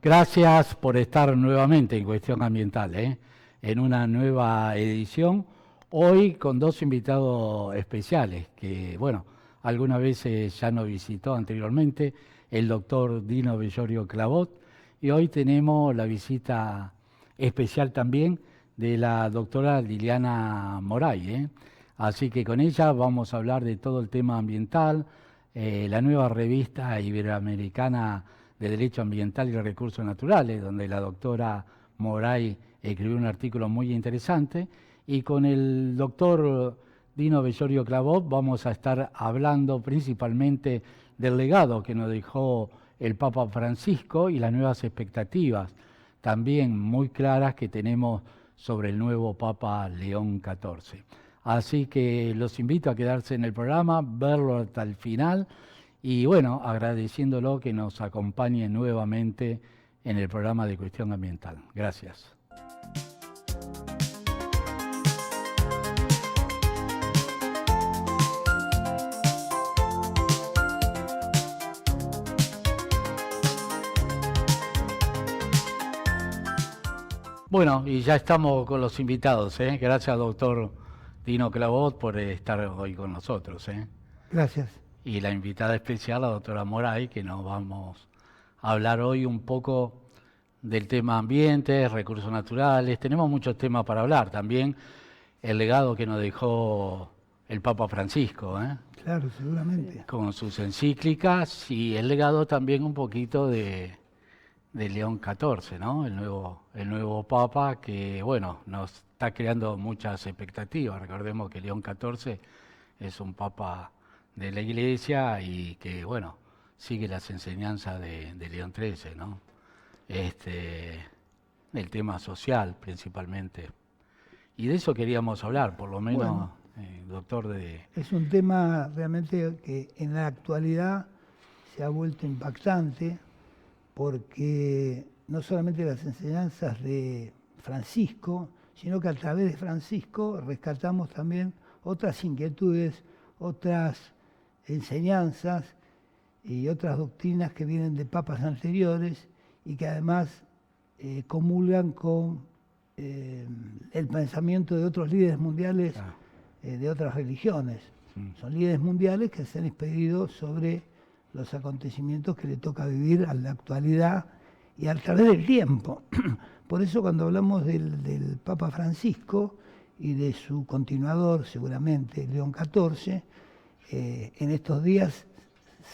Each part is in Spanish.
Gracias por estar nuevamente en Cuestión Ambiental, en una nueva edición. Hoy con dos invitados especiales que, bueno, algunas veces ya nos visitó anteriormente, el doctor Dino Bellorio Clavot, y hoy tenemos la visita especial también de la doctora Liliana Moray. Así que con ella vamos a hablar de todo el tema ambiental, la nueva revista iberoamericana de Derecho Ambiental y Recursos Naturales, donde la doctora Moray escribió un artículo muy interesante, y con el doctor Dino Bellorio Clavot vamos a estar hablando principalmente del legado que nos dejó el Papa Francisco y las nuevas expectativas también muy claras que tenemos sobre el nuevo Papa León XIV. Así que los invito a quedarse en el programa, verlo hasta el final y bueno, agradeciéndolo que nos acompañe nuevamente en el programa de Cuestión Ambiental. Gracias. Bueno, y ya estamos con los invitados. Gracias, doctor Dino Clavot, por estar hoy con nosotros. Gracias. Y la invitada especial, la doctora Moray, que nos vamos a hablar hoy un poco del tema ambiente, recursos naturales. Tenemos muchos temas para hablar. También el legado que nos dejó el Papa Francisco. Claro, seguramente. Con sus encíclicas y el legado también un poquito de León XIV, ¿no? El nuevo Papa que, bueno, nos está creando muchas expectativas. Recordemos que León XIV es un Papa de la Iglesia y que, bueno, sigue las enseñanzas de León XIII, ¿no? El tema social principalmente. Y de eso queríamos hablar, por lo menos, doctor. Es un tema realmente que en la actualidad se ha vuelto impactante, porque no solamente las enseñanzas de Francisco, sino que a través de Francisco rescatamos también otras inquietudes, otras enseñanzas y otras doctrinas que vienen de papas anteriores y que además comulgan con el pensamiento de otros líderes mundiales de otras religiones. Son líderes mundiales que se han expedido sobre los acontecimientos que le toca vivir a la actualidad y a través del tiempo. Por eso cuando hablamos del Papa Francisco y de su continuador, seguramente León XIV, en estos días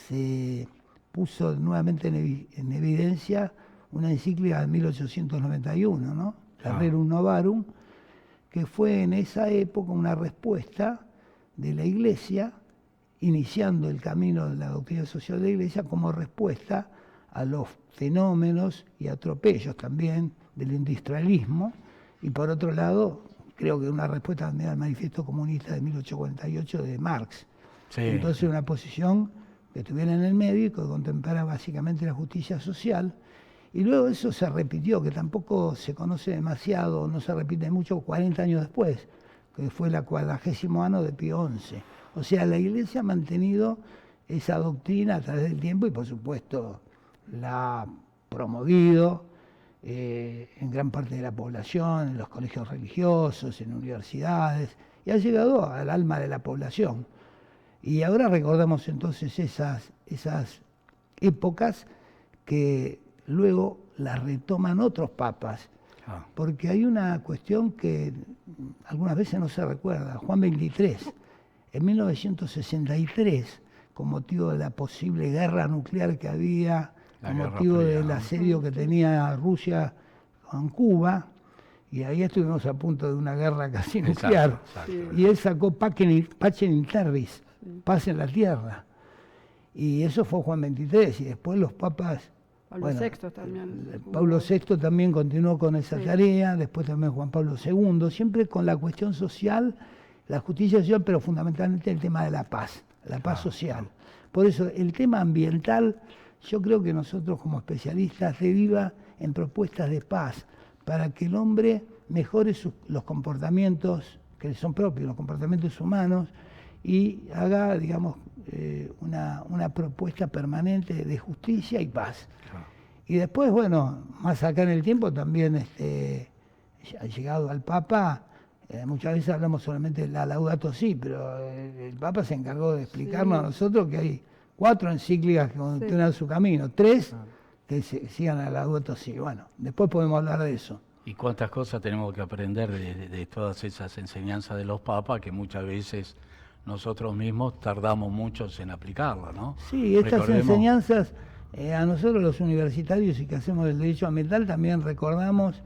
se puso nuevamente en evidencia una encíclica de 1891, ¿no? La Rerum Novarum, que fue en esa época una respuesta de la Iglesia iniciando el camino de la doctrina social de la Iglesia como respuesta a los fenómenos y atropellos también del industrialismo, y por otro lado, creo que una respuesta también al manifiesto comunista de 1848 de Marx. Sí. Entonces una posición que estuviera en el medio y que contemplara básicamente la justicia social, y luego eso se repitió, que tampoco se conoce demasiado, no se repite mucho, 40 años después, que fue la 40º año de Pío XI. O sea, la Iglesia ha mantenido esa doctrina a través del tiempo y, por supuesto, la ha promovido en gran parte de la población, en los colegios religiosos, en universidades, y ha llegado al alma de la población. Y ahora recordamos entonces esas épocas que luego las retoman otros papas, porque hay una cuestión que algunas veces no se recuerda. Juan XXIII, en 1963, con motivo de la posible guerra nuclear que había, con motivo del asedio que tenía Rusia con Cuba, y ahí estuvimos a punto de una guerra casi nuclear, y él sacó Pacem in Terris, paz en la tierra, y eso fue Juan XXIII, y después los papas... Pablo VI también. Pablo VI también continuó con esa tarea, después también Juan Pablo II, siempre con la cuestión social, la justicia social, pero fundamentalmente el tema de la paz social. Por eso el tema ambiental, yo creo que nosotros como especialistas deriva en propuestas de paz, para que el hombre mejore los comportamientos que son propios, los comportamientos humanos, y haga, digamos, una propuesta permanente de justicia y paz. Y después, bueno, más acá en el tiempo también, ha llegado al Papa, muchas veces hablamos solamente de la Laudato Si, pero el Papa se encargó de explicarnos a nosotros que hay 4 encíclicas que continúan su camino, 3 que sigan a la Laudato Si. Bueno, después podemos hablar de eso. Y cuántas cosas tenemos que aprender de todas esas enseñanzas de los papas que muchas veces nosotros mismos tardamos muchos en aplicarlas, ¿no? Sí, estas enseñanzas a nosotros los universitarios y que hacemos el derecho ambiental también recordamos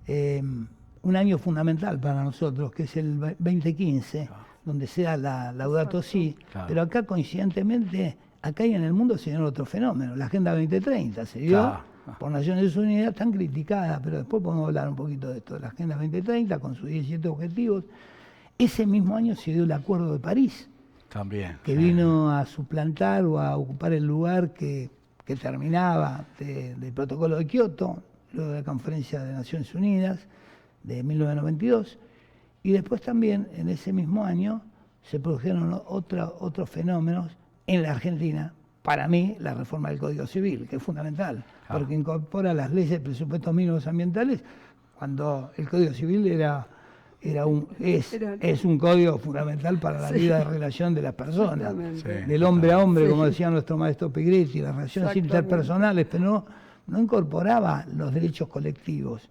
un año fundamental para nosotros, que es el 2015, donde se da la Laudato Si, pero acá coincidentemente, acá y en el mundo se dio otro fenómeno, la Agenda 2030 se dio por Naciones Unidas, tan criticada, pero después podemos hablar un poquito de esto, de la Agenda 2030 con sus 17 objetivos. Ese mismo año se dio el Acuerdo de París, también, que vino a suplantar o a ocupar el lugar que terminaba del Protocolo de Kioto, luego de la Conferencia de Naciones Unidas de 1992, y después también en ese mismo año se produjeron otros fenómenos en la Argentina. Para mí, la reforma del Código Civil, que es fundamental, porque incorpora las leyes de presupuestos mínimos ambientales, cuando el Código Civil es un código fundamental para la vida de relación de las personas, del hombre a hombre, como decía nuestro maestro Pigretti, las relaciones interpersonales, pero no incorporaba los derechos colectivos.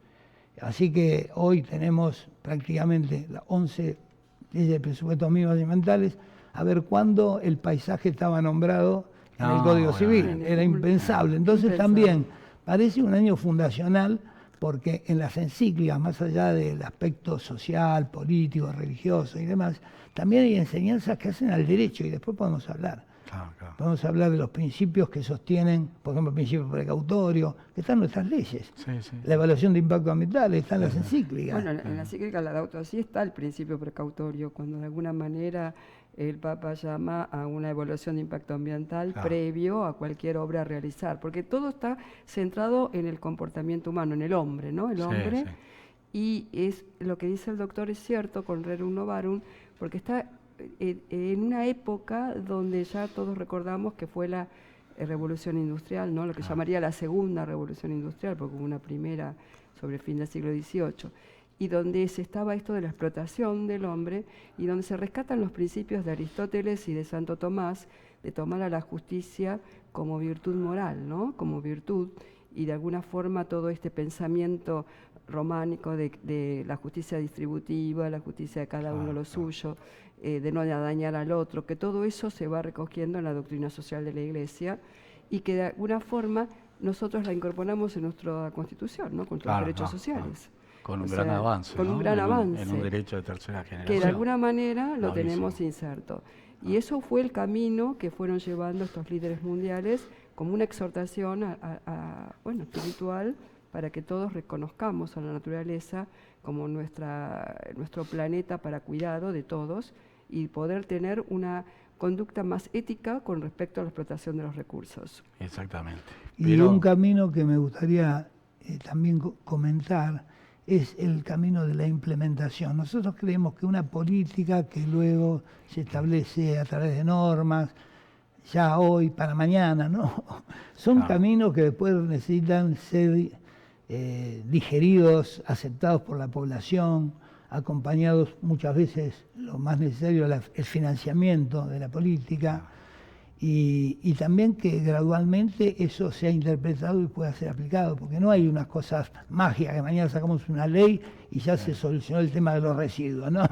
Así que hoy tenemos prácticamente las 11 leyes de presupuestos mínimos ambientales, a ver cuándo el paisaje estaba nombrado en el Código Civil, era impensable. Entonces también parece un año fundacional, porque en las encíclicas, más allá del aspecto social, político, religioso y demás, también hay enseñanzas que hacen al derecho, y después podemos hablar. Podemos hablar de los principios que sostienen, por ejemplo, el principio precautorio, que están en nuestras leyes. La evaluación de impacto ambiental está en las encíclicas. Bueno, en la encíclica Laudato Si está el principio precautorio, cuando de alguna manera el Papa llama a una evaluación de impacto ambiental previo a cualquier obra a realizar, porque todo está centrado en el comportamiento humano, en el hombre, ¿no? El hombre, y es lo que dice el doctor es cierto con Rerum Novarum, porque está en una época donde ya todos recordamos que fue la revolución industrial, ¿no? Lo que llamaría la segunda revolución industrial, porque hubo una primera sobre el fin del siglo XVIII, y donde se estaba esto de la explotación del hombre, y donde se rescatan los principios de Aristóteles y de Santo Tomás, de tomar a la justicia como virtud moral, ¿no? Como virtud, y de alguna forma todo este pensamiento románico de la justicia distributiva, la justicia de cada uno lo suyo, de no dañar al otro, que todo eso se va recogiendo en la doctrina social de la Iglesia y que de alguna forma nosotros la incorporamos en nuestra Constitución, ¿no? Con los derechos sociales. Con un gran avance. Con un gran avance. En un derecho de tercera generación. Que de alguna manera lo tenemos inserto. Y eso fue el camino que fueron llevando estos líderes mundiales como una exhortación espiritual, para que todos reconozcamos a la naturaleza como nuestro planeta para cuidado de todos y poder tener una conducta más ética con respecto a la explotación de los recursos. Exactamente. Y un camino que me gustaría también comentar es el camino de la implementación. Nosotros creemos que una política que luego se establece a través de normas, ya hoy para mañana, ¿no? Son caminos que después necesitan ser digeridos, aceptados por la población, acompañados muchas veces, lo más necesario, el financiamiento de la política, y también que gradualmente eso sea interpretado y pueda ser aplicado, porque no hay unas cosas mágicas, que mañana sacamos una ley y ya se solucionó el tema de los residuos, ¿no?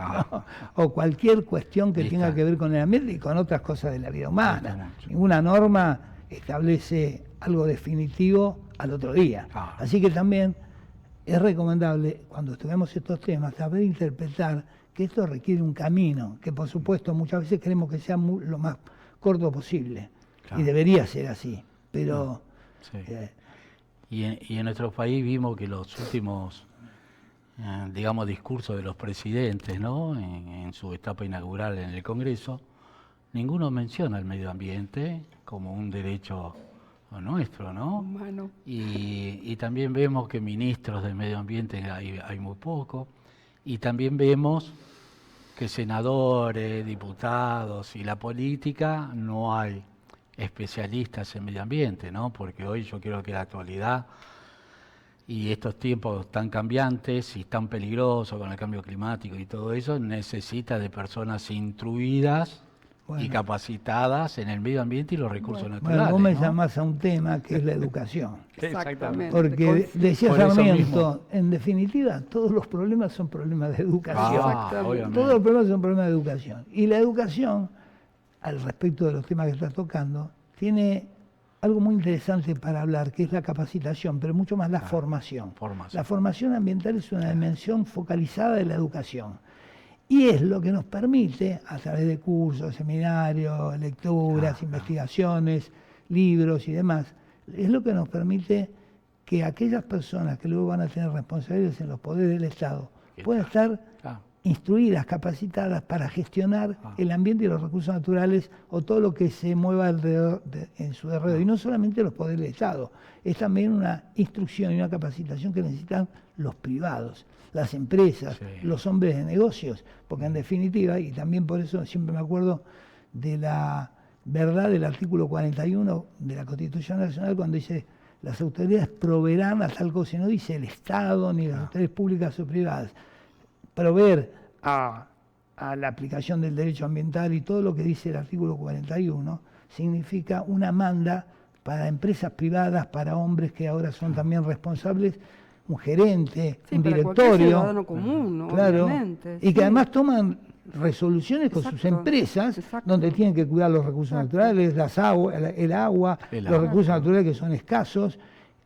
O cualquier cuestión que tenga que ver con el ambiente y con otras cosas de la vida humana. Ninguna norma establece algo definitivo al otro día. Así que también es recomendable, cuando estudiamos estos temas, saber interpretar que esto requiere un camino, que por supuesto muchas veces queremos que sea lo más corto posible, y debería ser así, pero... Y en nuestro país vimos que los últimos, discursos de los presidentes, ¿no? En su etapa inaugural en el Congreso, ninguno menciona el medio ambiente como un derecho nuestro, ¿no? Humano. Y también vemos que ministros del medio ambiente hay muy poco, y también vemos que senadores, diputados y la política no hay especialistas en medio ambiente, ¿no? Porque hoy yo creo que la actualidad y estos tiempos tan cambiantes y tan peligrosos con el cambio climático y todo eso, necesita de personas instruidas y capacitadas en el medio ambiente y los recursos naturales. Bueno, vos me ¿no? llamás a un tema que es la educación. Exactamente. Porque decía Por eso Sarmiento, mismo. en definitiva, todos los problemas son problemas de educación. Exactamente. Obviamente. Todos los problemas son problemas de educación. Y la educación, al respecto de los temas que estás tocando, tiene algo muy interesante para hablar, que es la capacitación, pero mucho más la formación. La formación ambiental es una dimensión focalizada de la educación. Y es lo que nos permite, a través de cursos, seminarios, lecturas, investigaciones, libros y demás, es lo que nos permite que aquellas personas que luego van a tener responsabilidades en los poderes del Estado puedan estar instruidas, capacitadas para gestionar el ambiente y los recursos naturales o todo lo que se mueva alrededor en su alrededor. Y no solamente los poderes del Estado, es también una instrucción y una capacitación que necesitan los privados, las empresas, los hombres de negocios, porque en definitiva, y también por eso siempre me acuerdo de la verdad del artículo 41 de la Constitución Nacional cuando dice las autoridades proveerán a tal cosa, y no dice el Estado ni las autoridades públicas o privadas. Proveer a la aplicación del derecho ambiental y todo lo que dice el artículo 41 significa una manda para empresas privadas, para hombres que ahora son también responsables, un gerente, un directorio, ciudadano común, claro, obviamente, y que además toman resoluciones con sus empresas donde tienen que cuidar los recursos naturales, el agua, los recursos naturales que son escasos,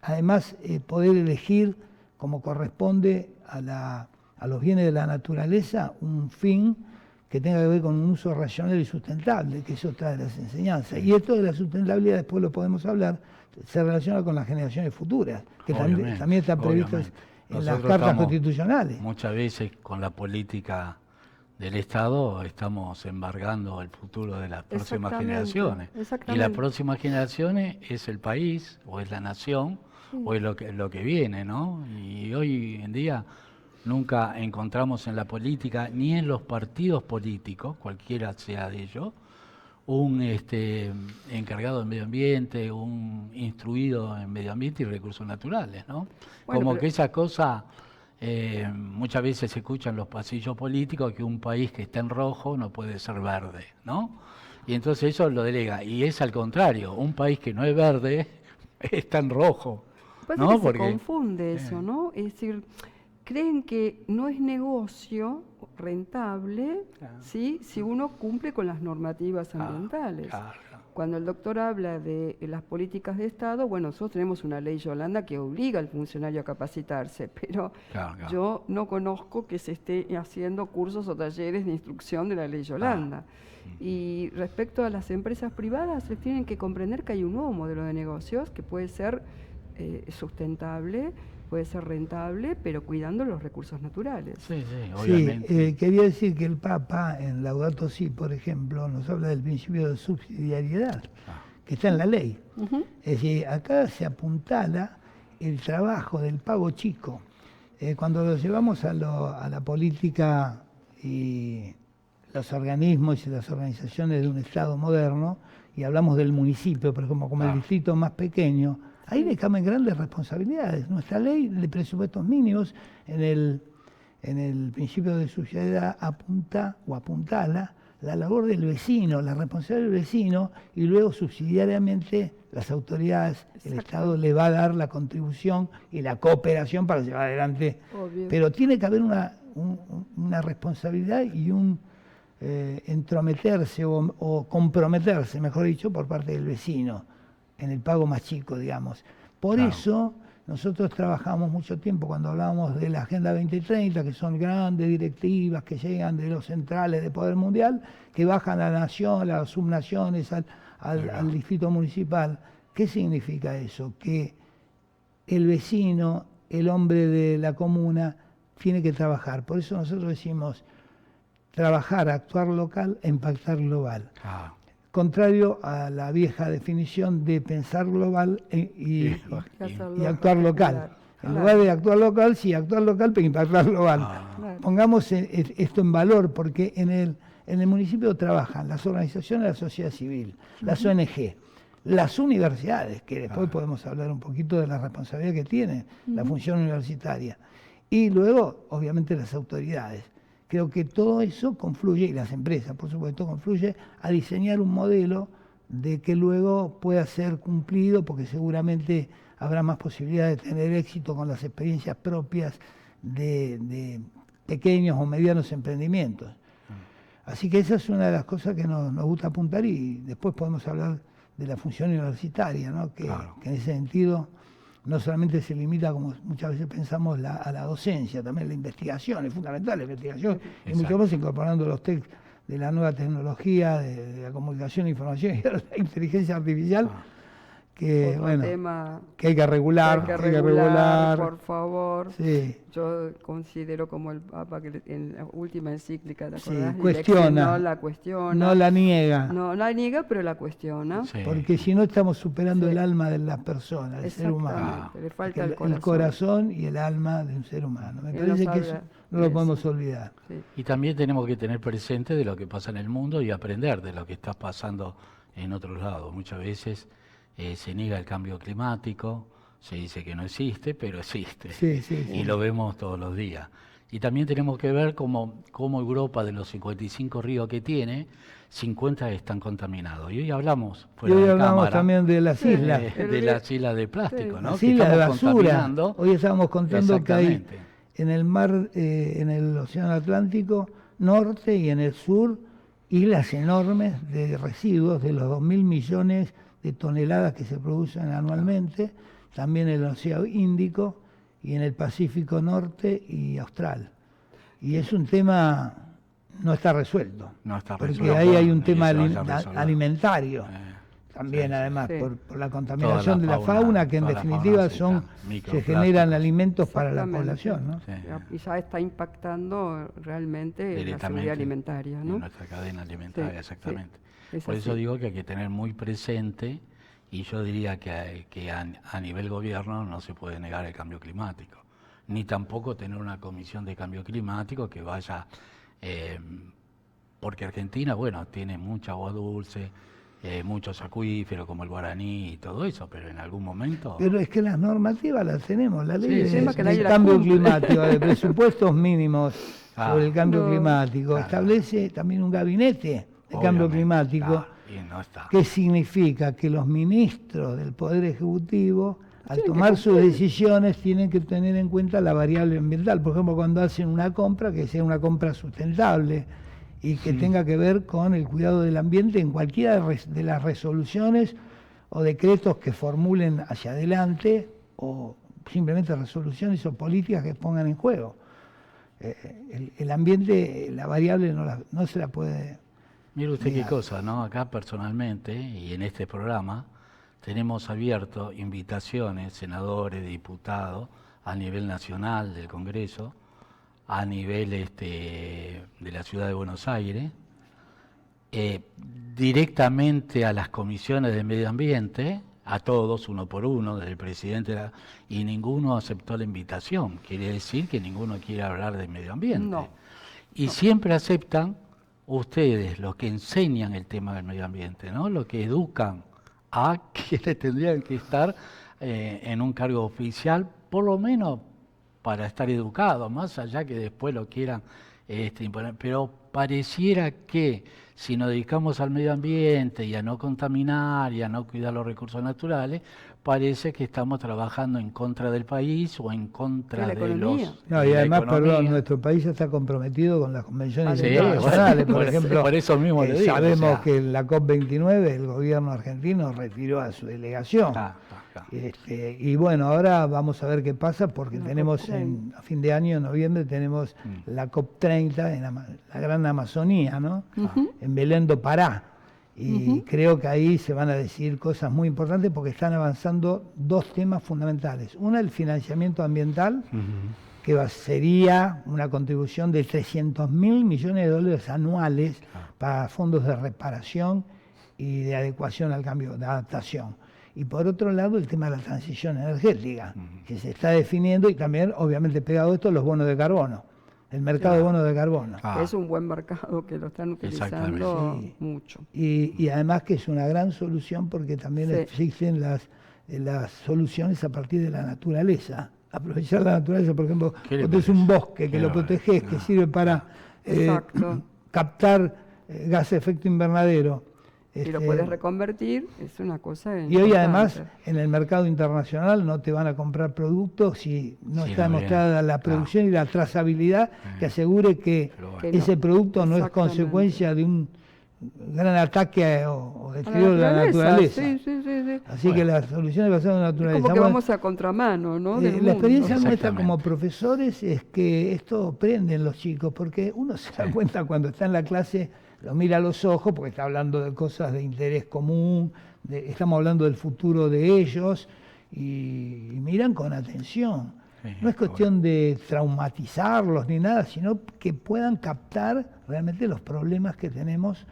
además poder elegir como corresponde a los bienes de la naturaleza un fin que tenga que ver con un uso racional y sustentable, que es otra de las enseñanzas. Y esto de la sustentabilidad, después lo podemos hablar, se relaciona con las generaciones futuras, que también están previstas en las cartas constitucionales. Muchas veces con la política del Estado estamos embargando el futuro de las próximas generaciones. Y las próximas generaciones es el país, o es la nación, o es lo que viene, ¿no? Y hoy en día nunca encontramos en la política, ni en los partidos políticos, cualquiera sea de ellos, un encargado de medio ambiente, un instruido en medio ambiente y recursos naturales, ¿no? Bueno, como que esa cosa, muchas veces se escucha en los pasillos políticos que un país que está en rojo no puede ser verde, ¿no? Y entonces eso lo delega, y es al contrario, un país que no es verde está en rojo, ¿no? Porque se confunde eso, ¿no? Es decir, creen que no es negocio rentable, ¿sí? Si uno cumple con las normativas ambientales. Cuando el doctor habla de las políticas de Estado, bueno, nosotros tenemos una ley Yolanda que obliga al funcionario a capacitarse, pero yo no conozco que se esté haciendo cursos o talleres de instrucción de la ley Yolanda. Y respecto a las empresas privadas, les tienen que comprender que hay un nuevo modelo de negocios que puede ser sustentable, puede ser rentable, pero cuidando los recursos naturales. Sí, obviamente. Sí, quería decir que el Papa, en Laudato Si, por ejemplo, nos habla del principio de subsidiariedad, que está en la ley. Es decir, acá se apuntala el trabajo del pago chico. Cuando lo llevamos a la política y los organismos y las organizaciones de un Estado moderno, y hablamos del municipio, por ejemplo, como el distrito más pequeño, ahí le caben grandes responsabilidades. Nuestra ley de presupuestos mínimos en el principio de subsidiariedad apuntala la labor del vecino, la responsabilidad del vecino, y luego subsidiariamente las autoridades, el Estado le va a dar la contribución y la cooperación para llevar adelante. Obvio. Pero tiene que haber una responsabilidad y un entrometerse o comprometerse, mejor dicho, por parte del vecino en el pago más chico, digamos. Por eso nosotros trabajamos mucho tiempo cuando hablábamos de la Agenda 2030, que son grandes directivas que llegan de los centrales de poder mundial, que bajan a la nación, a las subnaciones, al distrito municipal. ¿Qué significa eso? Que el vecino, el hombre de la comuna, tiene que trabajar. Por eso nosotros decimos trabajar, actuar local e impactar global. Contrario a la vieja definición de pensar global y actuar local. En lugar de actuar local, sí, actuar local, pero impactar global. Pongamos esto en valor, porque en el municipio trabajan las organizaciones de la sociedad civil, las ONG, las universidades, que después podemos hablar un poquito de la responsabilidad que tiene la función universitaria, y luego, obviamente, las autoridades. Creo que todo eso confluye, y las empresas, por supuesto, confluye a diseñar un modelo de que luego pueda ser cumplido, porque seguramente habrá más posibilidades de tener éxito con las experiencias propias de pequeños o medianos emprendimientos. Así que esa es una de las cosas que nos gusta apuntar, y después podemos hablar de la función universitaria, ¿no? Que en ese sentido no solamente se limita, como muchas veces pensamos, a la docencia, también la investigación, es fundamental la investigación, y mucho más incorporando los TEC de la nueva tecnología, de la comunicación e información y de la inteligencia artificial, que bueno, que hay que regular, por favor. Sí. Yo considero como el Papa que en la última encíclica, ¿te Sí, acordás? cuestiona, la cuestiona. no la niega. No la niega, pero la cuestiona. Sí. Porque si no estamos superando el alma de las personas, del ser humano. Le falta el corazón y el alma de un ser humano. Me parece que eso no lo podemos olvidar. Sí. Y también tenemos que tener presente de lo que pasa en el mundo y aprender de lo que está pasando en otros lados. Muchas veces se niega el cambio climático, se dice que no existe, pero existe. Y lo vemos todos los días. Y también tenemos que ver cómo Europa, de los 55 ríos que tiene, 50 están contaminados. Y hoy hablamos fuera de cámara también de las islas. De las islas de plástico, ¿no? Las islas de basura. Hoy estábamos contando que hay en el mar, en el Océano Atlántico Norte y en el sur, islas enormes de residuos de los 2.000 millones de toneladas que se producen anualmente, también en el Océano Índico y en el Pacífico Norte y Austral. Y es un tema, no está resuelto. No está porque resuelto. Ahí hay un tema alimentario, también además, por la contaminación de la fauna, que en definitiva se generan alimentos para la población, ¿no? Y ya está impactando realmente la seguridad alimentaria, ¿no? En nuestra cadena alimentaria, exactamente. Por eso digo que hay que tener muy presente, y yo diría que a nivel gobierno no se puede negar el cambio climático, ni tampoco tener una comisión de cambio climático que vaya, porque Argentina, bueno, tiene mucha agua dulce, muchos acuíferos como el Guaraní y todo eso, pero en algún momento... Pero es que las normativas las tenemos, la ley del cambio climático, de presupuestos mínimos sobre el cambio climático, establece también un gabinete de cambio climático. ¿Qué significa? Que los ministros del Poder Ejecutivo, al tomar sus decisiones, tienen que tener en cuenta la variable ambiental. Por ejemplo, cuando hacen una compra, que sea una compra sustentable y que tenga que ver con el cuidado del ambiente en cualquiera de las resoluciones o decretos que formulen hacia adelante, o simplemente resoluciones o políticas que pongan en juego. El ambiente, la variable no se la puede... Mire usted qué cosa, ¿no? Acá personalmente y en este programa tenemos abierto invitaciones, senadores, diputados, a nivel nacional del Congreso, a nivel de la Ciudad de Buenos Aires, directamente a las comisiones de medio ambiente, a todos, uno por uno, del presidente, y ninguno aceptó la invitación. Quiere decir que ninguno quiere hablar de medio ambiente. No. Y siempre aceptan ustedes, los que enseñan el tema del medio ambiente, ¿no? Los que educan a quienes tendrían que estar en un cargo oficial, por lo menos para estar educados, más allá que después lo quieran imponer. Pero pareciera que si nos dedicamos al medio ambiente y a no contaminar y a no cuidar los recursos naturales, parece que estamos trabajando en contra del país o en contra de los... No, y además, perdón, nuestro país está comprometido con las convenciones internacionales. Por ejemplo, por eso mismo le digo, sabemos que en la COP29 el gobierno argentino retiró a su delegación. Y bueno, ahora vamos a ver qué pasa, porque tenemos a fin de año, en noviembre, tenemos la COP30 en la Gran Amazonía, ¿no? En Belén do Pará. Y creo que ahí se van a decir cosas muy importantes, porque están avanzando dos temas fundamentales. Una, el financiamiento ambiental, que sería una contribución de 300.000 millones de dólares anuales para fondos de reparación y de adecuación al cambio, de adaptación. Y por otro lado, el tema de la transición energética, que se está definiendo, y también, obviamente, pegado a esto, los bonos de carbono. el mercado de bonos de carbono. Es un buen mercado que lo están utilizando Exactamente. mucho. Y además que es una gran solución porque también Sí. existen las soluciones a partir de la naturaleza. Aprovechar la naturaleza, por ejemplo, ¿Qué le vos tenés parece? un bosque que ¿Qué lo le protegés, parece? que No. sirve para Exacto. captar gas de efecto invernadero. Y lo Este, puedes reconvertir, es una cosa y hoy además importante. en el mercado internacional no te van a comprar productos si no Sí, está no demostrada viene. la Claro. producción y la trazabilidad que asegure que Pero bueno. Que no. ese producto no es Exactamente. consecuencia de un gran ataque o A la deterioro de la naturaleza. Sí, sí, sí, sí. Así que las soluciones basadas en la Es naturaleza. como que Bueno, vamos a contramano, ¿no? Del la mundo. experiencia nuestra Exactamente. como profesores es que esto prenden los chicos, porque uno se da Sí. cuenta cuando está en la clase, lo mira a los ojos, porque está hablando de cosas de interés común, estamos hablando del futuro de ellos, y miran con atención. Sí, No es está cuestión de traumatizarlos ni nada, sino que puedan captar realmente los problemas que tenemos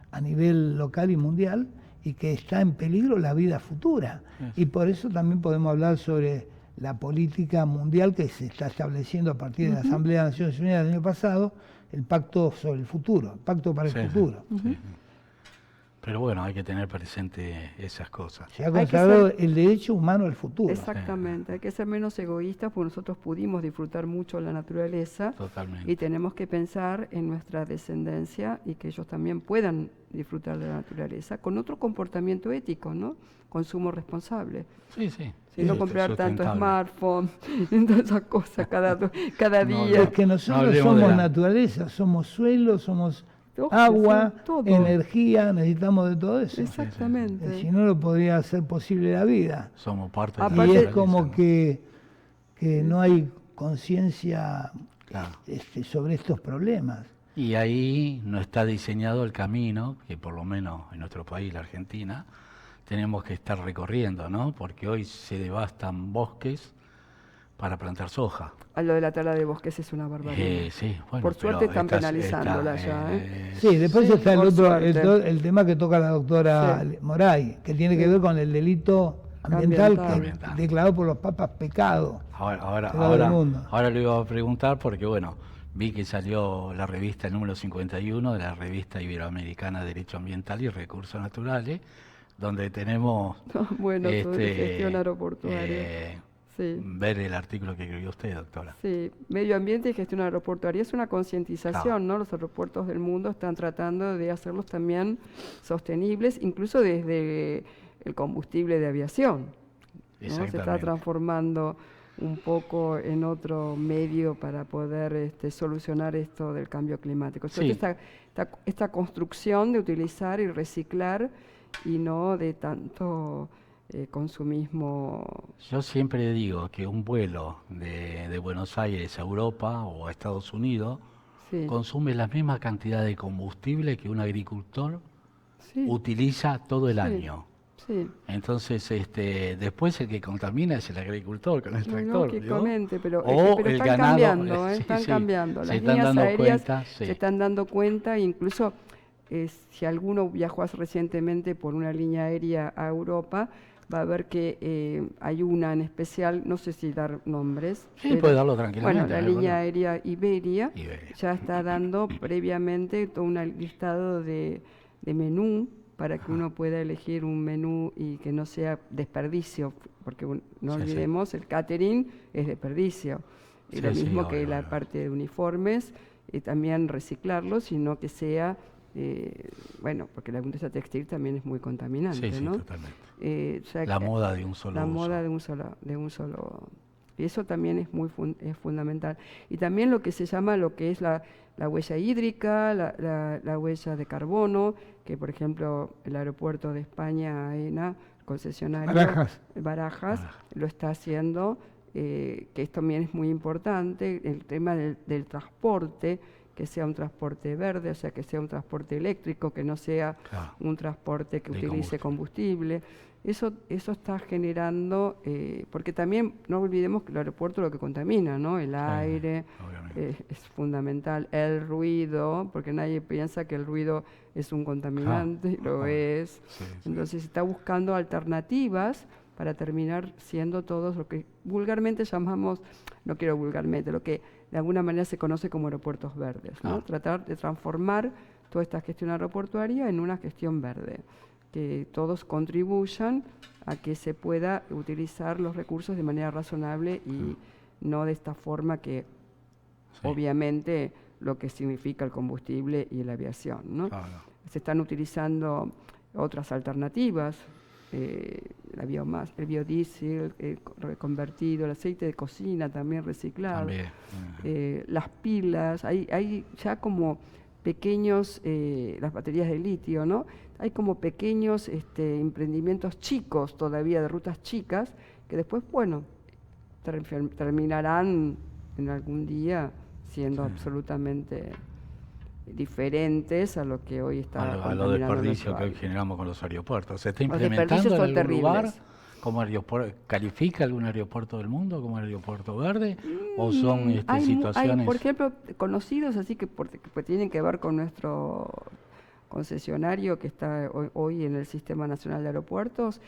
a nivel local y mundial y que está en peligro la vida futura. Y por eso también podemos hablar sobre la política mundial que se está estableciendo a partir de la Asamblea de Naciones Unidas del año pasado, el Pacto sobre el Futuro, el Pacto para Sí, el sí, Futuro. sí. Pero bueno, hay que tener presente esas cosas. Se ha Hay que consagrado ser- el derecho humano al futuro. Exactamente, hay que ser menos egoístas porque nosotros pudimos disfrutar mucho la naturaleza Totalmente. y tenemos que pensar en nuestra descendencia y que ellos también puedan disfrutar de la naturaleza con otro comportamiento ético, ¿no? Consumo responsable. Sí, sí. Si no Sí, comprar tanto sustentable. smartphone, y todas esas cosas cada No, día. Es que nosotros hablemos de somos la- naturaleza, somos suelo, somos Todo, agua, todo. energía, necesitamos de todo eso. Exactamente. Si no, no podría ser posible la vida. Somos parte de la Aparte- Y es naturaleza, como ¿no? que no hay conciencia Claro. sobre estos problemas. Y ahí no está diseñado el camino que por lo menos en nuestro país, la Argentina, tenemos que estar recorriendo, ¿no? Porque hoy se devastan bosques para plantar soja. A lo de la tala de bosques es una barbaridad. Sí, bueno, Por pero suerte están está- penalizándola está, ya, Sí, después Sí, está el por otro, suerte. el tema que toca la doctora Sí. Moray, que tiene que Sí. ver con el delito ambiental, Ambiental. que declarado por los papas pecado. Todo el mundo. Ahora lo iba a preguntar porque, bueno, vi que salió la revista, el número 51 de la revista Iberoamericana de Derecho Ambiental y Recursos Naturales, donde tenemos Bueno, sobre gestión aeroportuaria. Sí. ver el artículo que escribió usted, doctora. Sí, medio ambiente y gestión aeroportuaria es una concientización, Claro. ¿no? Los aeropuertos del mundo están tratando de hacerlos también sostenibles, incluso desde el combustible de aviación, ¿no? Se está Exactamente. transformando un poco en otro medio para poder solucionar esto del cambio climático. Sí. Esta construcción de utilizar y reciclar y no de tanto consumismo. Yo siempre digo que un vuelo de Buenos Aires a Europa o a Estados Unidos Sí, consume la misma cantidad de combustible que un agricultor sí, utiliza todo el Sí. año. sí. Entonces, después el que contamina es el agricultor con el No, tractor. ¿no? lógicamente, pero O el están ganado, cambiando, sí, están sí, cambiando. se Las están líneas dando aéreas cuenta, sí. se están dando cuenta, incluso si alguno viajó recientemente por una línea aérea a Europa, va a ver que hay una en especial, no sé si dar nombres. Sí, pero, puede darlo tranquilamente. Bueno, la no hay línea problema. aérea Iberia Iberia. ya está dando previamente todo un listado de menú para que uno pueda elegir un menú y que no sea desperdicio, porque no Sí, sí. olvidemos, el catering es desperdicio. Y Sí, lo sí, mismo obvio, que la obvio. parte de uniformes, también reciclarlo, sino que sea, bueno, porque la industria textil también es muy contaminante, Sí, sí, ¿no? totalmente. O sea La que- moda de un solo la uso. moda de un solo. Y eso también es es fundamental. Y también lo que se llama lo que es la huella hídrica, la huella de carbono, que por ejemplo el aeropuerto de España, AENA, concesionario Barajas, lo está haciendo, que esto también es muy importante, el tema del transporte, que sea un transporte verde, o sea, que sea un transporte eléctrico, que no sea Claro. un transporte que De utilice combustible. Eso está generando, porque también no olvidemos que el aeropuerto lo que contamina, ¿no? El aire obviamente. es fundamental, el ruido, porque nadie piensa que el ruido es un contaminante, y lo es. Sí, sí. Entonces está buscando alternativas para terminar siendo todos lo que vulgarmente llamamos, no quiero vulgarmente, lo que de alguna manera se conoce como aeropuertos verdes, ¿no? Tratar de transformar toda esta gestión aeroportuaria en una gestión verde, que todos contribuyan a que se pueda utilizar los recursos de manera razonable y no de esta forma que obviamente lo que significa el combustible y la aviación, ¿no? Se están utilizando otras alternativas, la biomasa, el biodiesel reconvertido, el aceite de cocina también reciclado, las pilas, hay ya como pequeños, las baterías de litio, ¿no? Hay como pequeños emprendimientos chicos todavía, de rutas chicas, que después, bueno, terminarán en algún día siendo absolutamente diferentes a lo que hoy está a lo desperdicio que hoy generamos con los aeropuertos. ¿Se está implementando en algún lugar como aeropuerto? ¿Califica algún aeropuerto del mundo como aeropuerto verde? ¿O son situaciones...? Hay, por ejemplo, conocidos así que tienen que ver con nuestro concesionario que está hoy en el Sistema Nacional de Aeropuertos.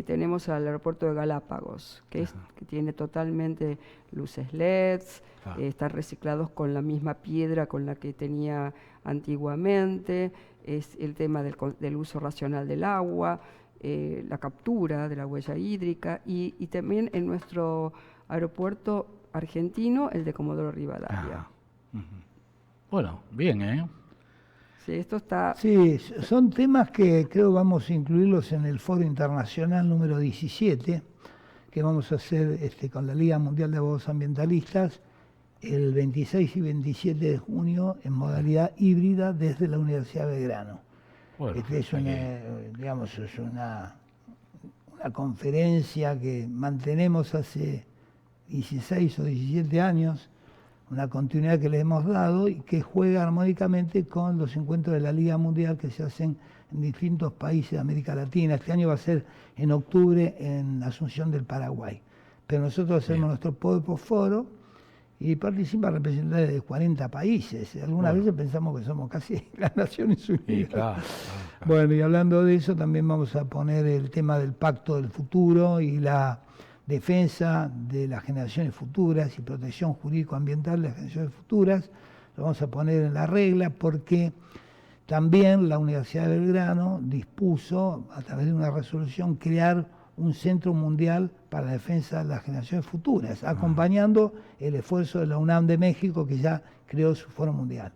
Tenemos al aeropuerto de Galápagos, que tiene totalmente luces LEDs, están reciclados con la misma piedra con la que tenía antiguamente, es el tema del uso racional del agua, la captura de la huella hídrica y también en nuestro aeropuerto argentino, el de Comodoro Rivadavia. Bueno, bien, ¿eh? Sí, esto está... Sí, son temas que creo vamos a incluirlos en el Foro Internacional número 17, que vamos a hacer con la Liga Mundial de Abogados Ambientalistas el 26 y 27 de junio en modalidad híbrida desde la Universidad de Belgrano. Bueno, Es una conferencia que mantenemos hace 16 o 17 años, una continuidad que le hemos dado y que juega armónicamente con los encuentros de la Liga Mundial que se hacen en distintos países de América Latina. Este año va a ser en octubre en Asunción del Paraguay. Pero nosotros hacemos nuestro propio foro y participan representantes de 40 países. Algunas veces pensamos que somos casi las Naciones Unidas. Sí, claro. Bueno, y hablando de eso, también vamos a poner el tema del Pacto del Futuro y la defensa de las generaciones futuras y protección jurídico-ambiental de las generaciones futuras. Lo vamos a poner en la regla porque también la Universidad de Belgrano dispuso, a través de una resolución, crear un centro mundial para la defensa de las generaciones futuras, acompañando el esfuerzo de la UNAM de México, que ya creó su foro mundial.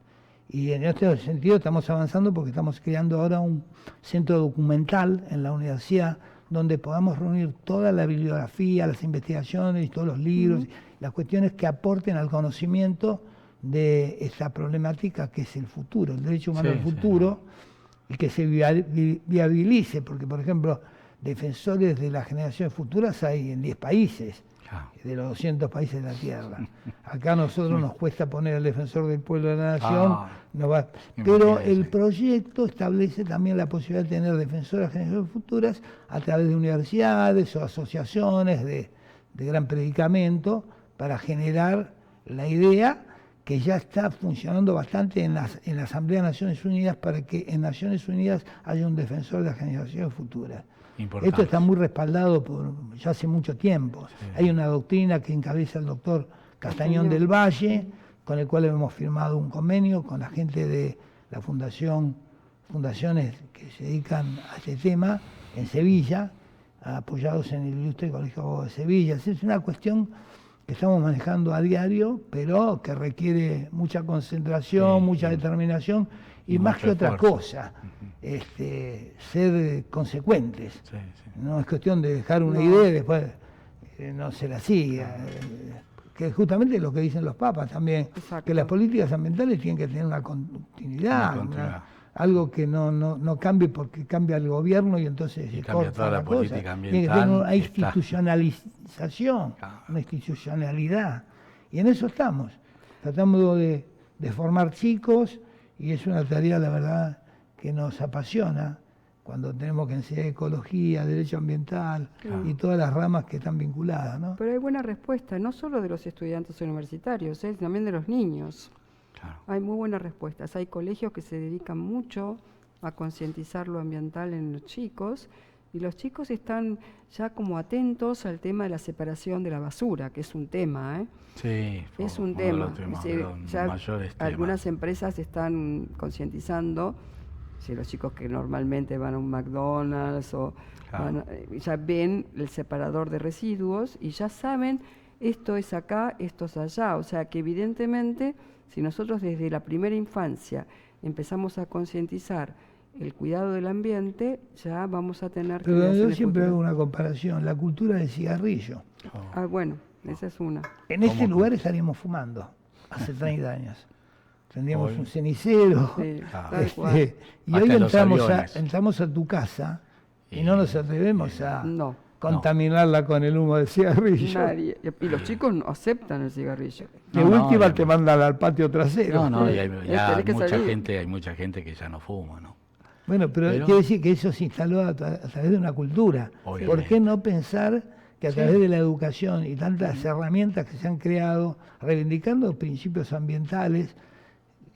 Y en este sentido estamos avanzando porque estamos creando ahora un centro documental en la universidad donde podamos reunir toda la bibliografía, las investigaciones y todos los libros, las cuestiones que aporten al conocimiento de esta problemática que es el futuro, el derecho humano al futuro, y que se viabilice, porque por ejemplo, defensores de las generaciones futuras hay en 10 países, de los 200 países de la Tierra. Acá a nosotros nos cuesta poner al defensor del pueblo de la nación, pero el proyecto establece también la posibilidad de tener defensores de generaciones futuras a través de universidades o asociaciones de gran predicamento para generar la idea que ya está funcionando bastante en la Asamblea de Naciones Unidas para que en Naciones Unidas haya un defensor de las generaciones futuras. Esto está muy respaldado por ya hace mucho tiempo. Hay una doctrina que encabeza el doctor Castañón del Valle, con el cual hemos firmado un convenio con la gente de la fundaciones que se dedican a este tema en Sevilla, apoyados en el Ilustre Colegio de Abogados de Sevilla. Es una cuestión que estamos manejando a diario, pero que requiere mucha concentración, mucha determinación y más que otra cosa, ser consecuentes. No es cuestión de dejar una idea y después no se la siga. Que es justamente lo que dicen los papas también, que las políticas ambientales tienen que tener una continuidad, algo que no cambie porque cambia el gobierno y entonces se cambia toda la política ambiental. Tiene que tener una institucionalización, una institucionalidad. Y en eso estamos. Tratamos de formar chicos y es una tarea, la verdad, que nos apasiona cuando tenemos que enseñar ecología, derecho ambiental y todas las ramas que están vinculadas, ¿no? Pero hay buena respuesta, no solo de los estudiantes universitarios, también de los niños. Hay muy buenas respuestas. Hay colegios que se dedican mucho a concientizar lo ambiental en los chicos Y los chicos están ya como atentos al tema de la separación de la basura, que es un tema, ¿eh? Sí, Es un uno de tema. los temas, Sí, de los ya mayores algunas temas. empresas están concientizando, si los chicos que normalmente van a un McDonald's o Claro. ya ven el separador de residuos y ya saben esto es acá, esto es allá. O sea que evidentemente si nosotros desde la primera infancia empezamos a concientizar el cuidado del ambiente, ya vamos a tener Pero yo generaciones siempre hago futuras. una comparación, la cultura del cigarrillo. Ah, bueno, esa es una. En este ¿Cómo? lugar estaríamos fumando hace 30 años. Tendríamos Hoy. un cenicero. Sí, Claro. tal cual. Y Hasta hoy los aviones. entramos a tu casa y Y- no nos atrevemos a No. contaminarla con el humo del cigarrillo. Nadie. Y los chicos no aceptan el cigarrillo. De No, no, última ya te no. mandan al patio trasero. No, y Tenés que salir. hay mucha gente que ya no fuma, ¿no? Bueno, pero Pero- quiere decir que eso se instaló a través de una cultura. Obviamente. ¿Por qué no pensar que a través de la educación y tantas herramientas que se han creado, reivindicando principios ambientales,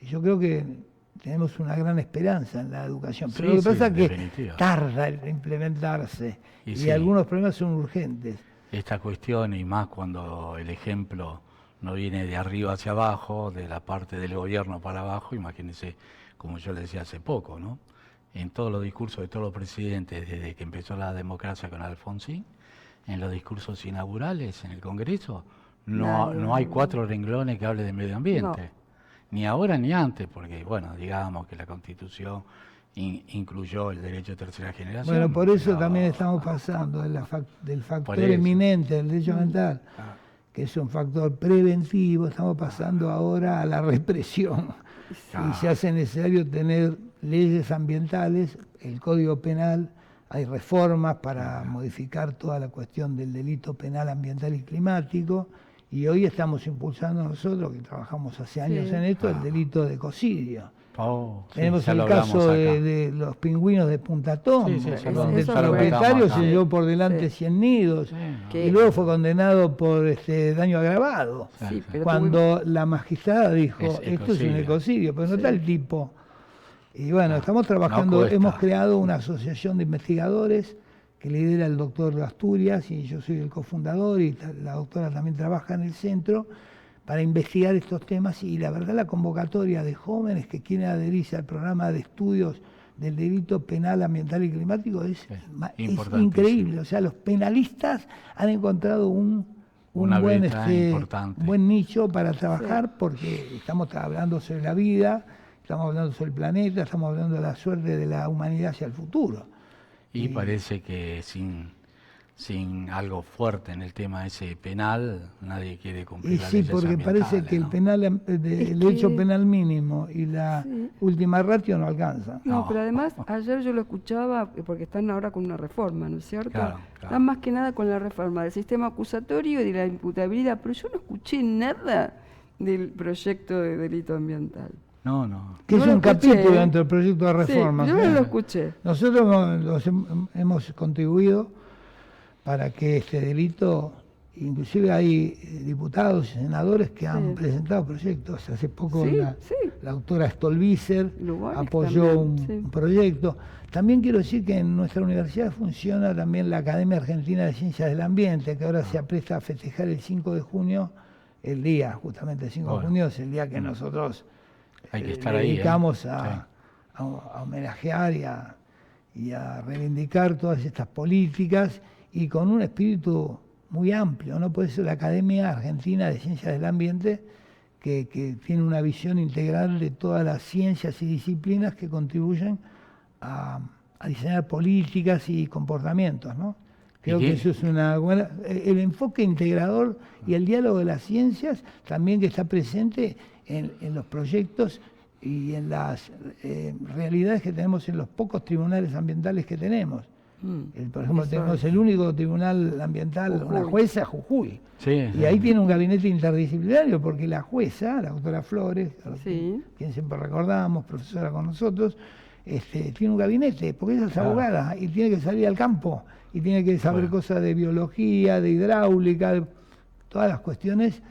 yo creo que tenemos una gran esperanza en la educación? Pero Sí, lo que pasa sí, es que definitiva. tarda en implementarse Y y sí. algunos problemas son urgentes. Esta cuestión, y más cuando el ejemplo no viene de arriba hacia abajo, de la parte del gobierno para abajo, imagínense, como yo le decía hace poco, ¿no? En todos los discursos de todos los presidentes, desde que empezó la democracia con Alfonsín, en los discursos inaugurales en el Congreso, no hay 4 renglones que hable de medio ambiente. No. Ni ahora ni antes, porque, bueno, digamos que la Constitución incluyó el derecho de tercera generación. Bueno, por eso pero- también estamos pasando del factor Por eso. eminente del derecho ambiental, que es un factor preventivo, estamos pasando ahora a la represión. Y se hace necesario tener leyes ambientales, el Código Penal, hay reformas para modificar toda la cuestión del delito penal ambiental y climático, y hoy estamos impulsando nosotros, que trabajamos hace años Sí. en esto, el delito de ecocidio. Oh, sí, Tenemos ya el lo hablamos caso acá. de los pingüinos de Punta Tom, Sí, sí, ya lo- donde el ya lo propietario comentamos se acá. llevó por delante Sí. 100 nidos Sí, ¿no? Que- y luego fue condenado por daño agravado. Sí, pero Cuando la magistrada dijo, Es esto es un ecocidio. ecocidio, pero no Sí. está el tipo. Y bueno, No, estamos trabajando, no cuesta. hemos creado una asociación de investigadores que lidera el doctor de Asturias y yo soy el cofundador y la doctora también trabaja en el centro para investigar estos temas y la verdad la convocatoria de jóvenes que quieren adherirse al programa de estudios del delito penal ambiental y climático es importantísimo. increíble. O sea, los penalistas han encontrado un Una buen, beta importante. buen nicho para trabajar porque estamos hablando sobre la vida, estamos hablando sobre el planeta, estamos hablando de la suerte de la humanidad hacia el futuro. Y parece que sin algo fuerte en el tema ese penal, nadie quiere Y cumplir las sí, leyes porque parece ambientales, que el ¿no? penal, Es el derecho que- penal mínimo y la Sí. última ratio no alcanzan. No, No. pero además ayer yo lo escuchaba, porque están ahora con una reforma, ¿no es cierto? Claro, claro. Están más que nada con la reforma del sistema acusatorio y de la imputabilidad, pero yo no escuché nada del proyecto de delito ambiental. No. Que No es lo un escuché, capítulo ¿eh? dentro del proyecto de reforma. Sí, yo no lo escuché. Nosotros hemos contribuido para que este delito, inclusive hay diputados y senadores que han Sí. presentado proyectos. Hace poco Sí, la sí. doctora Stolbizer Lugones apoyó también, sí. un proyecto. También quiero decir que en nuestra universidad funciona también la Academia Argentina de Ciencias del Ambiente, que ahora se apresta a festejar el 5 de junio, el día, justamente el 5 de Bueno. junio es el día que nosotros Hay que estar le ahí. dedicamos Sí. a homenajear y a reivindicar todas estas políticas y con un espíritu muy amplio, ¿no? Por eso la Academia Argentina de Ciencias del Ambiente, que tiene una visión integral de todas las ciencias y disciplinas que contribuyen a diseñar políticas y comportamientos, ¿no? Creo que eso es una buena... El enfoque integrador y el diálogo de las ciencias también que está presente en los proyectos y en las realidades que tenemos en los pocos tribunales ambientales que tenemos. Por ejemplo, Eso tenemos es. el único tribunal ambiental, una Jujuy. jueza, Jujuy. Sí, Y ahí tiene un gabinete interdisciplinario porque la jueza, la doctora Flores, Sí. quien siempre recordamos, profesora con nosotros, tiene un gabinete, porque ella es Claro. abogada y tiene que salir al campo y tiene que saber Bueno. cosas de biología, de hidráulica, de todas las cuestiones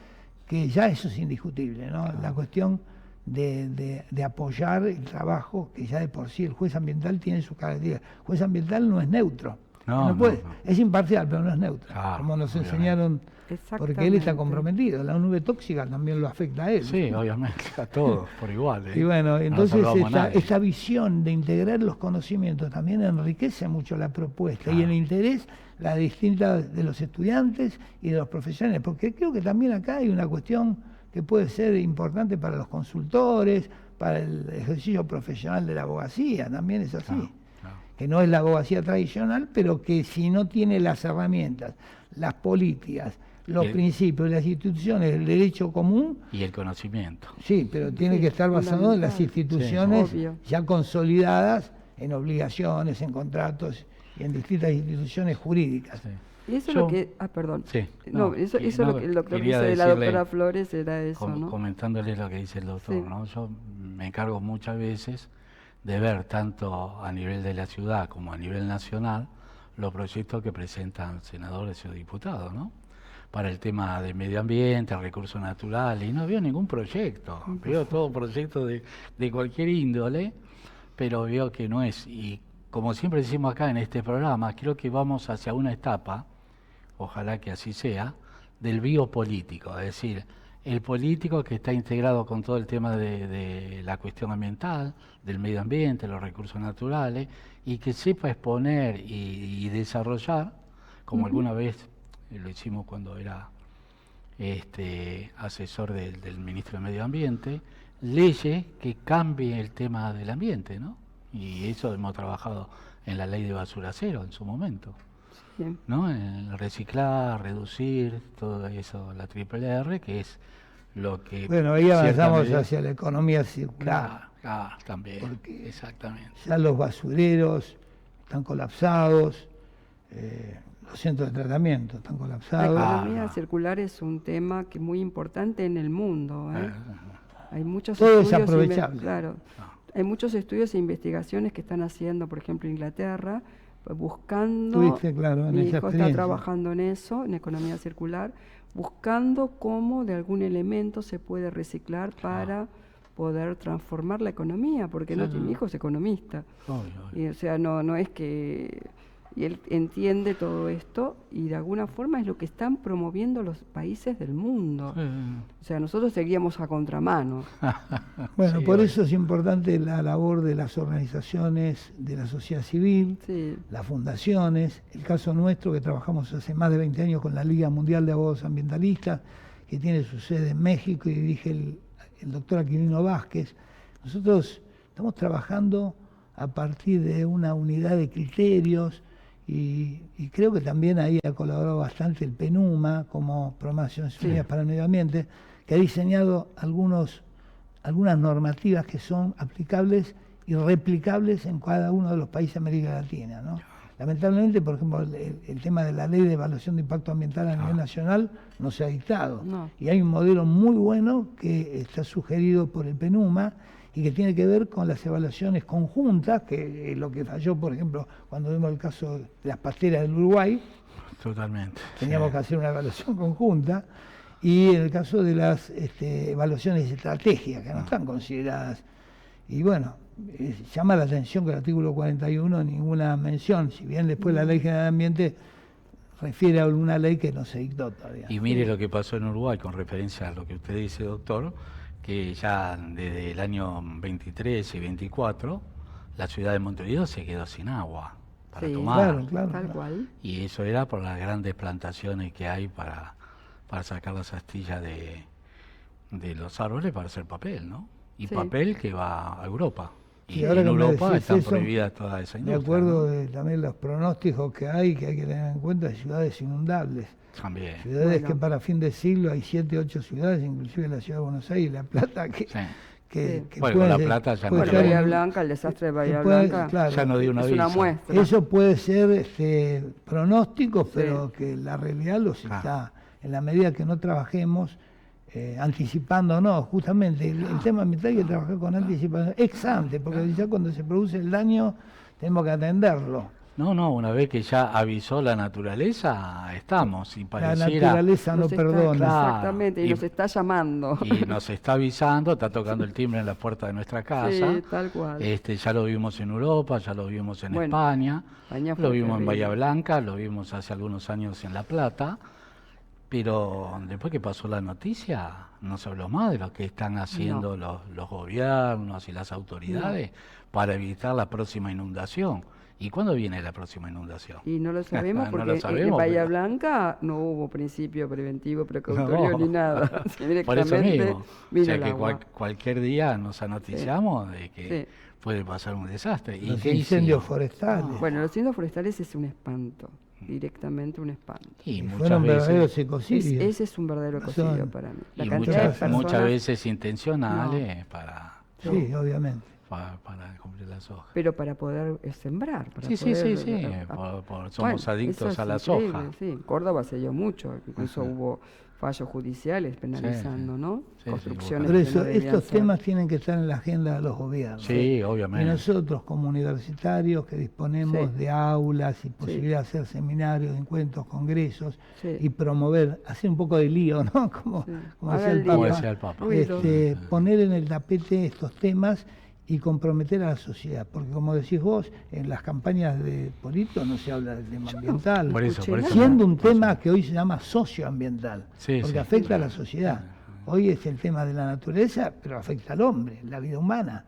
que ya eso es indiscutible, ¿no? La cuestión de apoyar el trabajo que ya de por sí el juez ambiental tiene su característica. El juez ambiental no es neutro. No, puede, no. es imparcial, pero no es neutra, Claro, como nos obviamente. enseñaron, porque él está Exactamente. comprometido. La nube tóxica también lo afecta a él. Sí, obviamente, a todos por igual. Y bueno, No entonces salvamos a nadie. esta visión de integrar los conocimientos también enriquece mucho la propuesta y el Claro. interés la distinta de los estudiantes y de los profesionales, porque creo que también acá hay una cuestión que puede ser importante para los consultores, para el ejercicio profesional de la abogacía, también es así. Claro, claro. Que no es la abogacía tradicional, pero que si no tiene las herramientas, las políticas, los El- principios, las instituciones, el derecho común, Y el conocimiento. sí, pero tiene Sí, que estar basado en las fundamental. instituciones Sí, obvio. ya consolidadas en obligaciones, en contratos y en distintas instituciones jurídicas. Sí. Y eso es Yo- lo que... perdón. Sí, No, no, eso y es no, lo que el doctor quería dice de la decirle, doctora Flores, era eso, ¿no? Comentándole lo que dice el doctor, Sí. ¿no? Yo me encargo muchas veces de ver tanto a nivel de la ciudad como a nivel nacional los proyectos que presentan senadores o diputados, ¿no? Para el tema de medio ambiente, recursos naturales, y no veo ningún proyecto, veo todo proyecto de cualquier índole, pero veo que no es. Y como siempre decimos acá en este programa, creo que vamos hacia una etapa, ojalá que así sea, del biopolítico, es decir, el político que está integrado con todo el tema de la cuestión ambiental, del medio ambiente, los recursos naturales, y que sepa exponer y desarrollar, como alguna vez lo hicimos cuando era asesor del ministro de Medio Ambiente, leyes que cambien el tema del ambiente, ¿no? Y eso hemos trabajado en la ley de basura cero en su momento, Bien. ¿no? En reciclar, reducir, todo eso, la triple R, que es lo que... Bueno, ahí cierta avanzamos medida- hacia la economía circular. Claro, claro, también, Porque- exactamente. Ya los basureros están colapsados, los centros de tratamiento están La colapsados. economía Ah. circular es un tema que es muy importante en el mundo, ¿eh? Hay muchos Todo es estudios aprovechable. claro. Hay muchos estudios e investigaciones que están haciendo, por ejemplo, Inglaterra, pues, buscando, Tuviste, claro, en mi esa hijo está experiencia. trabajando en eso, en economía circular, buscando cómo de algún elemento se puede reciclar para poder transformar la economía, porque no, Sí. mi hijo es economista. Obvio, obvio. Y, o sea, no es que... Y él entiende todo esto y de alguna forma es lo que están promoviendo los países del mundo. O sea, nosotros seguíamos a contramano. Bueno, Sí, por obvio. eso es importante la labor de las organizaciones de la sociedad civil, Sí, las fundaciones, el caso nuestro que trabajamos hace más de 20 años con la Liga Mundial de Abogados Ambientalistas, que tiene su sede en México y dirige el doctor Aquilino Vázquez. Nosotros estamos trabajando a partir de una unidad de criterios y creo que también ahí ha colaborado bastante el PENUMA como Programa de Naciones Unidas para el Medio Ambiente, que ha diseñado algunas normativas que son aplicables y replicables en cada uno de los países de América Latina, ¿no? Lamentablemente, por ejemplo, el tema de la ley de evaluación de impacto ambiental a nivel nacional no se ha dictado. No. Y hay un modelo muy bueno que está sugerido por el PENUMA y que tiene que ver con las evaluaciones conjuntas, que es lo que falló, por ejemplo, cuando vimos el caso de las pasteras del Uruguay, Totalmente. teníamos sí. que hacer una evaluación conjunta, y en el caso de las evaluaciones estratégicas, que no están consideradas. Y bueno, llama la atención que el artículo 41 ninguna mención, si bien después la Ley General de Ambiente refiere a una ley que no se dictó todavía. Y mire lo que pasó en Uruguay con referencia a lo que usted dice, doctor, que ya desde el año 23 y 24 la ciudad de Montevideo se quedó sin agua para Sí, tomar. Claro. tal cual. Y eso era por las grandes plantaciones que hay para sacar las astillas de los árboles para hacer papel, ¿no? Y Sí. papel que va a Europa. Y Sí, ahora en que me Europa decís están eso, prohibidas todas esas Me industrias. acuerdo ¿no? de también los pronósticos que hay que tener en cuenta de ciudades inundables. También. Ciudades Bueno. que para fin de siglo hay 7, 8 ciudades, inclusive la ciudad de Buenos Aires y La Plata, que, Sí. que Bueno, con La Plata ya no puede Bueno, Claro. ser- Bahía Blanca, el desastre de Bahía que puede- Blanca, claro, Ya no dio una es una aviso. muestra. eso puede ser pronósticos, pero Sí. que la realidad los Ah. está, en la medida que no trabajemos anticipándonos, justamente el tema ambiental hay que trabajar con anticipación, ex ante, porque ya cuando se produce el daño tenemos que atenderlo. No, una vez que ya avisó la naturaleza, estamos. Y La pareciera, naturaleza no Nos está- perdona. Claro. Exactamente, y nos está llamando. y nos está avisando, está tocando el timbre en la puerta de nuestra casa. Sí, tal cual. Ya lo vimos en Europa, ya lo vimos en Bueno, España, España lo fue vimos en Bahía terrible. Blanca, lo vimos hace algunos años en La Plata, pero después que pasó la noticia, no se habló más de lo que están haciendo los gobiernos y las autoridades para evitar la próxima inundación. ¿Y cuándo viene la próxima inundación? Y no lo sabemos No porque lo en sabemos, Bahía pero- Blanca no hubo principio preventivo, precautorio No. ni nada. Por eso Directamente mismo. O vino sea el que agua. cualquier día nos anoticiamos de que Sí. puede pasar un desastre. ¿Y Los qué incendios hicimos? forestales. Bueno, los incendios forestales es un espanto, directamente un espanto. Y muchas Fueron verdaderos veces, ecocidios. Ese es un verdadero Son- ecocidio para mí. La y cantidad de personas... muchas veces intencionales Sí, obviamente. para cumplir las hojas. Pero para poder sembrar. Para Sí, sí, poder, sí, sí. Somos adictos eso a es la increíble, soja. Sí, en Córdoba se dio mucho, incluso hubo fallos judiciales penalizando, sí. ¿no? Sí, sí, Construcciones Por que eso, no debían estos ser. temas tienen que estar en la agenda de los gobiernos. Sí, Y obviamente. nosotros, como universitarios, que disponemos Sí. de aulas y posibilidad de hacer seminarios, encuentros, congresos, Sí. y promover, hacer un poco de lío, ¿no? Como, Sí. como Haga decía el el lío. Como Papa. decía el Papa. Ruido. Poner en el tapete estos temas y comprometer a la sociedad, porque como decís vos, en las campañas de políticos no se habla del tema ambiental, Por eso, por eso. siendo un tema que hoy se llama socioambiental, Sí, porque sí. afecta a la sociedad. Hoy es el tema de la naturaleza, pero afecta al hombre, la vida humana.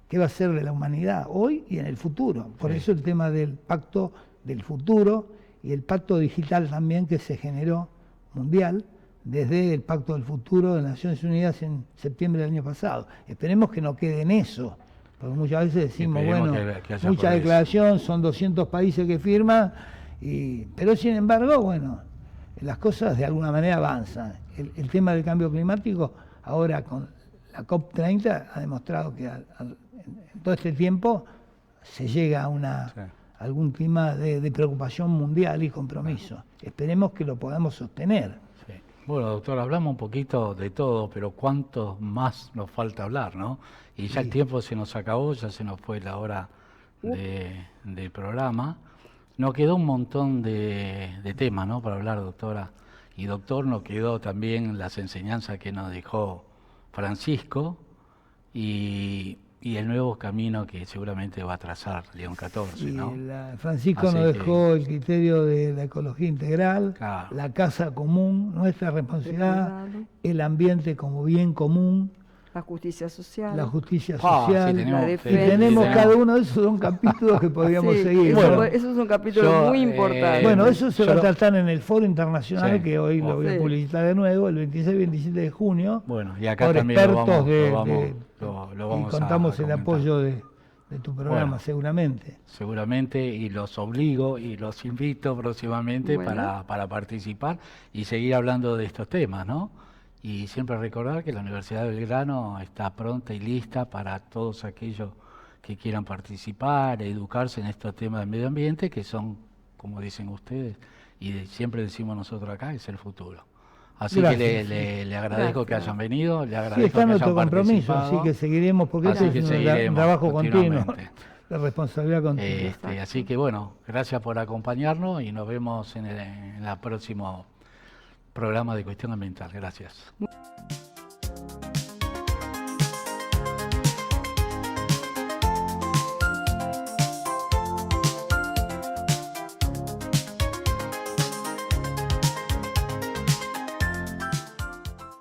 ¿Qué va a ser de la humanidad hoy y en el futuro? Por Sí. eso el tema del pacto del futuro y el pacto digital también que se generó mundial desde el Pacto del Futuro de Naciones Unidas en septiembre del año pasado. Esperemos que no quede en eso, porque muchas veces decimos, Esperemos bueno, que haya mucha progreso. declaración, son 200 países que firman, pero sin embargo, bueno, las cosas de alguna manera avanzan. El tema del cambio climático, ahora con la COP30, ha demostrado que en todo este tiempo se llega a Sí. algún clima de preocupación mundial y compromiso. Esperemos que lo podamos sostener. Sí. Bueno, doctor, hablamos un poquito de todo, pero ¿cuánto más nos falta hablar, no? Y ya el tiempo se nos acabó, ya se nos fue la hora del programa. Nos quedó un montón de temas, ¿no?, para hablar, doctora. Y doctor, nos quedó también las enseñanzas que nos dejó Francisco y el nuevo camino que seguramente va a trazar León XIV, Y ¿no? Francisco Así nos que- dejó el criterio de la ecología integral, Claro. la casa común, nuestra responsabilidad, el ambiente como bien común, La justicia social. la justicia Ah, sí, social. tenemos- la y defensa. tenemos Sí, cada uno de esos son capítulos que podríamos Sí, seguir. eso, Bueno, eso es un capítulo yo, muy importante. Bueno, eso se yo va a lo- tratar en el foro internacional Sí. que hoy lo voy a Sí. publicitar de nuevo, el 26 y 27 de junio, Bueno, y acá por también lo expertos vamos, de, lo vamos, de- lo y vamos a contamos el comentar. apoyo de tu programa, Bueno. seguramente. Seguramente, y los obligo y los invito próximamente Bueno. para participar y seguir hablando de estos temas, ¿no? Y siempre recordar que la Universidad de Belgrano está pronta y lista para todos aquellos que quieran participar, educarse en estos temas del medio ambiente, que son, como dicen ustedes, y siempre decimos nosotros acá, es el futuro. Así Gracias. que le agradezco que Gracias. hayan venido, le Sí, agradezco está que nuestro hayan compromiso, participado. así que seguiremos, porque Así este que es un seguiremos trabajo continuo, continuamente. de responsabilidad continua. Así que bueno, gracias por acompañarnos y nos vemos en el próximo programa de Cuestión Ambiental. Gracias.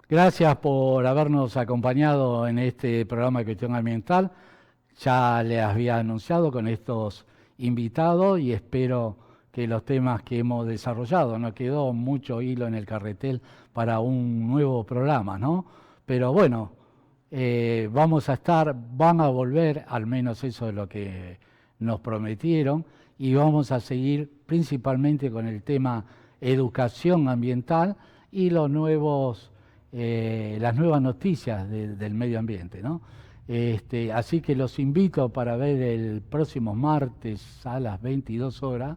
Gracias por habernos acompañado en este programa de Cuestión Ambiental. Ya les había anunciado con estos invitados y espero que los temas que hemos desarrollado, nos quedó mucho hilo en el carretel para un nuevo programa, ¿no? Pero bueno, van a volver, al menos eso es lo que nos prometieron, y vamos a seguir principalmente con el tema educación ambiental y las nuevas noticias del medio ambiente, ¿no? Así que los invito para ver el próximo martes a las 22 horas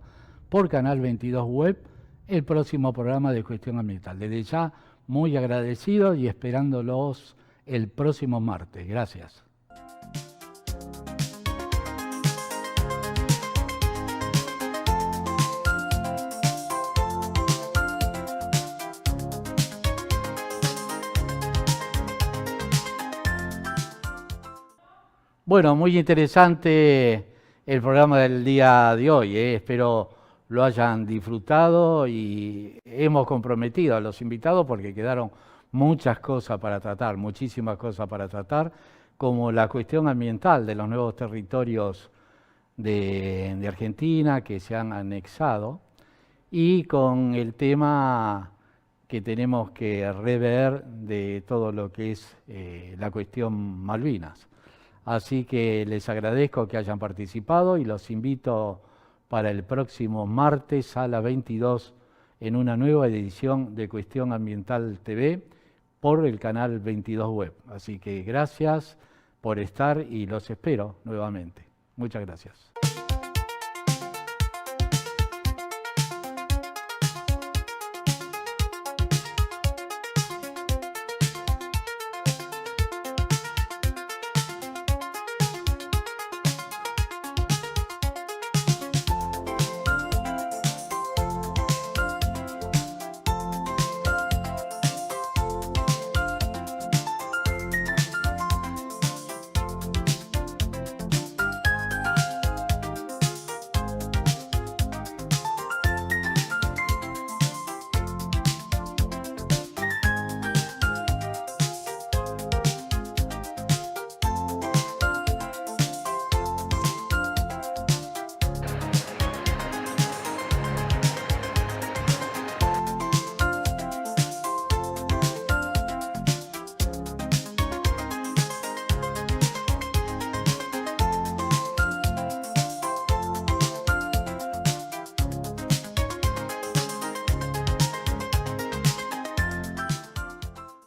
por Canal 22 Web el próximo programa de Cuestión Ambiental. Desde ya, muy agradecidos y esperándolos el próximo martes. Gracias. Bueno, muy interesante el programa del día de hoy. Espero lo hayan disfrutado y hemos comprometido a los invitados porque quedaron muchas cosas para tratar, muchísimas cosas para tratar, como la cuestión ambiental de los nuevos territorios de Argentina que se han anexado y con el tema que tenemos que rever de todo lo que es la cuestión Malvinas. Así que les agradezco que hayan participado y los invito para el próximo martes a las 22 en una nueva edición de Cuestión Ambiental TV por el canal 22 Web. Así que gracias por estar y los espero nuevamente. Muchas gracias.